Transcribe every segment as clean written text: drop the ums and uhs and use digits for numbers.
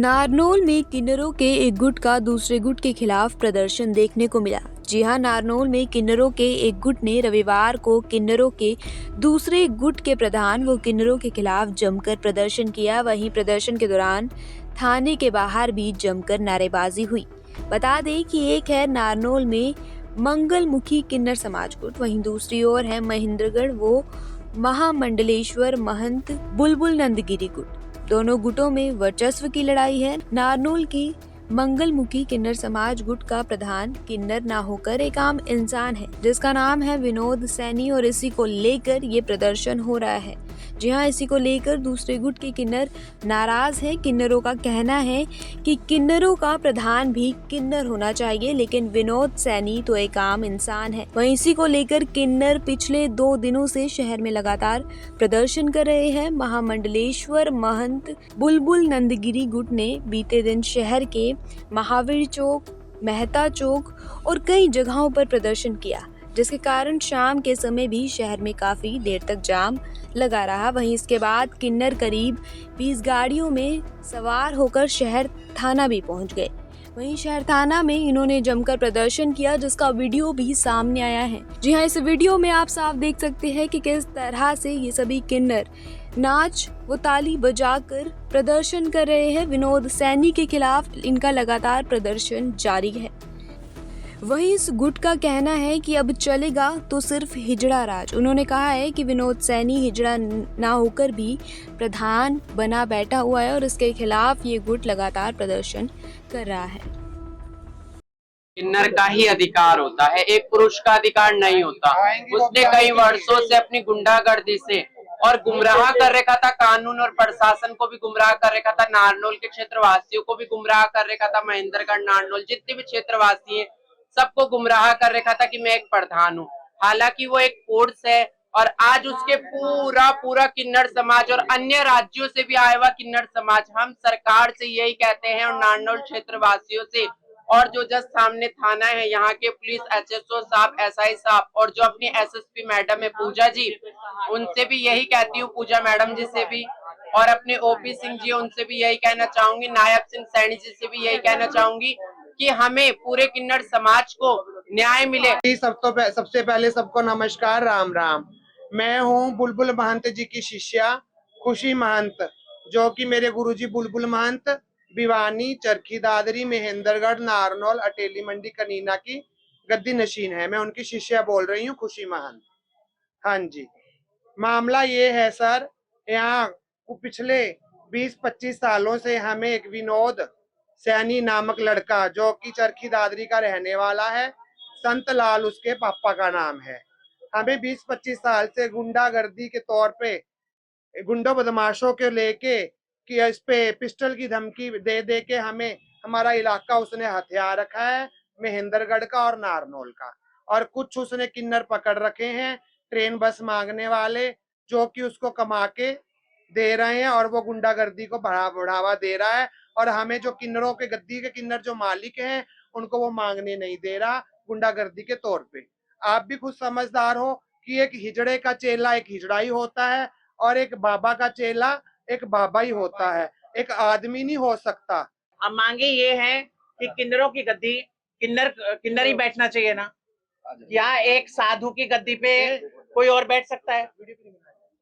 नारनौल में किन्नरों के एक गुट का दूसरे गुट के खिलाफ प्रदर्शन देखने को मिला। जी हां, नारनौल में किन्नरों के एक गुट ने रविवार को किन्नरों के दूसरे गुट के प्रधान व किन्नरों के खिलाफ जमकर प्रदर्शन किया। वहीं प्रदर्शन के दौरान थाने के बाहर भी जमकर नारेबाजी हुई। बता दें कि एक है नारनौल में मंगलमुखी किन्नर समाज गुट, वहीं दूसरी ओर है महेंद्रगढ़ वो महामंडलेश्वर महंत बुलबुल नंदगिरी गुट। दोनों गुटों में वर्चस्व की लड़ाई है। नारनौल की मंगलमुखी किन्नर समाज गुट का प्रधान किन्नर ना होकर एक आम इंसान है, जिसका नाम है विनोद सैनी, और इसी को लेकर ये प्रदर्शन हो रहा है। जी हाँ, इसी को लेकर दूसरे गुट के किन्नर नाराज हैं। किन्नरों का कहना है कि किन्नरों का प्रधान भी किन्नर होना चाहिए, लेकिन विनोद सैनी तो एक आम इंसान है। वहीं इसी को लेकर किन्नर पिछले 2 दिनों से शहर में लगातार प्रदर्शन कर रहे हैं। महामंडलेश्वर महंत बुलबुल नंदगिरी गुट ने बीते दिन शहर के महावीर चौक, मेहता चौक और कई जगहों पर प्रदर्शन किया, जिसके कारण शाम के समय भी शहर में काफी देर तक जाम लगा रहा। वहीं इसके बाद किन्नर करीब 20 गाड़ियों में सवार होकर शहर थाना भी पहुंच गए। वहीं शहर थाना में इन्होंने जमकर प्रदर्शन किया, जिसका वीडियो भी सामने आया है। जी हाँ, इस वीडियो में आप साफ देख सकते हैं कि किस तरह से ये सभी किन्नर नाच व ताली बजाकर प्रदर्शन कर रहे हैं। विनोद सैनी के खिलाफ इनका लगातार प्रदर्शन जारी है। वहीं इस गुट का कहना है कि अब चलेगा तो सिर्फ हिजड़ा राज। उन्होंने कहा है कि विनोद सैनी हिजड़ा ना होकर भी प्रधान बना बैठा हुआ है और इसके खिलाफ ये गुट लगातार प्रदर्शन कर रहा है। किन्नर का ही अधिकार होता है, एक पुरुष का अधिकार नहीं होता। उसने कई वर्षों से अपनी गुंडागर्दी से और गुमराह कर रखा था, कानून और प्रशासन को भी गुमराह कर रखा था, नारनौल के क्षेत्रवासियों को भी गुमराह कर रखा था, महेंद्रगढ़ नारनौल जितने भी क्षेत्रवासी हैं सबको गुमराह कर रखा था कि मैं एक प्रधान हूँ। हालांकि वो एक फोर्स है और आज उसके पूरा किन्नर समाज और अन्य राज्यों से भी आया हुआ किन्नर समाज हम सरकार से यही कहते हैं और नारनौल क्षेत्रवासियों से और जो जस्ट सामने थाना है यहाँ के पुलिस एसएचओ साहब, एसआई साहब और जो अपनी एसएसपी मैडम है पूजा जी, उनसे भी यही कहती हूँ, पूजा मैडम जी से भी और अपने ओपी सिंह जी उनसे भी यही कहना चाहूंगी, नायब सिंह सैनी जी से भी यही कहना चाहूंगी कि हमें पूरे किन्नर समाज को न्याय मिले। सबसे पहले सबको नमस्कार, राम राम। मैं हूँ बुलबुल महंत जी की शिष्या खुशी महंत, जो कि मेरे गुरुजी बुलबुल महंत भिवानी, चरखी दादरी, महेंद्रगढ़, नारनौल, अटेली मंडी, कनीना की गद्दी नशीन है। मैं उनकी शिष्या बोल रही हूँ, खुशी महंत। हाँ जी, मामला ये है सर, यहाँ पिछले 20-25 सालों से हमें एक विनोद सैनी नामक लड़का, जो कि चरखी दादरी का रहने वाला है, संत लाल उसके पापा का नाम है, हमें 20-25 साल से गुंडागर्दी के तौर पे गुंडों बदमाशों के लेके कि इस पे पिस्टल की धमकी दे दे के हमें हमारा इलाका उसने हथियार रखा है, महेंद्रगढ़ का और नारनौल का। और कुछ उसने किन्नर पकड़ रखे हैं, ट्रेन बस मांगने वाले, जो कि उसको कमा के दे रहे हैं और वो गुंडागर्दी को बढ़ावा दे रहा है। और हमें जो किन्नरों के गद्दी के किन्नर जो मालिक हैं उनको वो मांगने नहीं दे रहा गुंडागर्दी के तौर पे। आप भी खुद समझदार हो कि एक हिजड़े का चेला एक हिजड़ा ही होता है और एक बाबा का चेला एक बाबा ही होता है, एक आदमी नहीं हो सकता। अब मांगे ये है कि किन्नरों की गद्दी किन्नर ही बैठना चाहिए ना, या एक साधु की गद्दी पे कोई और बैठ सकता है?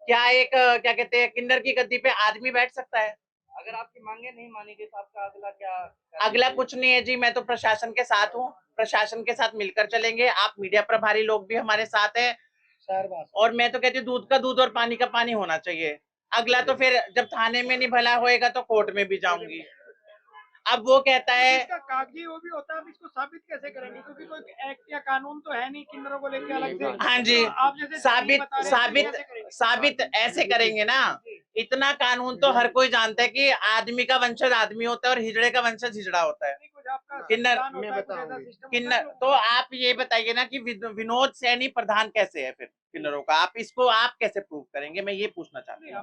क्या एक क्या कहते हैं किन्नर की गद्दी पे आदमी बैठ सकता है? अगर आपकी मांगे नहीं मानी गई तो आपका अगला क्या? अगला कुछ नहीं है जी, मैं तो प्रशासन के साथ हूँ, प्रशासन के साथ मिलकर चलेंगे। आप मीडिया प्रभारी लोग भी हमारे साथ हैं और मैं तो कहती हूँ दूध का दूध और पानी का पानी होना चाहिए। अगला तो फिर जब थाने में नहीं भला होएगा तो कोर्ट में भी जाऊंगी। अब वो कहता है इसका कागजी वो भी होता है, अब इसको साबित कैसे करेंगे? क्योंकि कोई एक्ट या कानून तो है नहीं किन्नरों को लेकर अलग से। हाँ जी, तो आप जैसे साबित ऐसे करेंगे ना। इतना कानून तो हर कोई जानता है कि आदमी का वंशज आदमी होता है और हिजड़े का वंशज हिजड़ा होता है। किन्नर तो आप ये बताइए ना कि विनोद सैनी प्रधान कैसे है फिर किन्नरों का? आप इसको आप कैसे प्रूव करेंगे, मैं ये पूछना चाहती हूँ।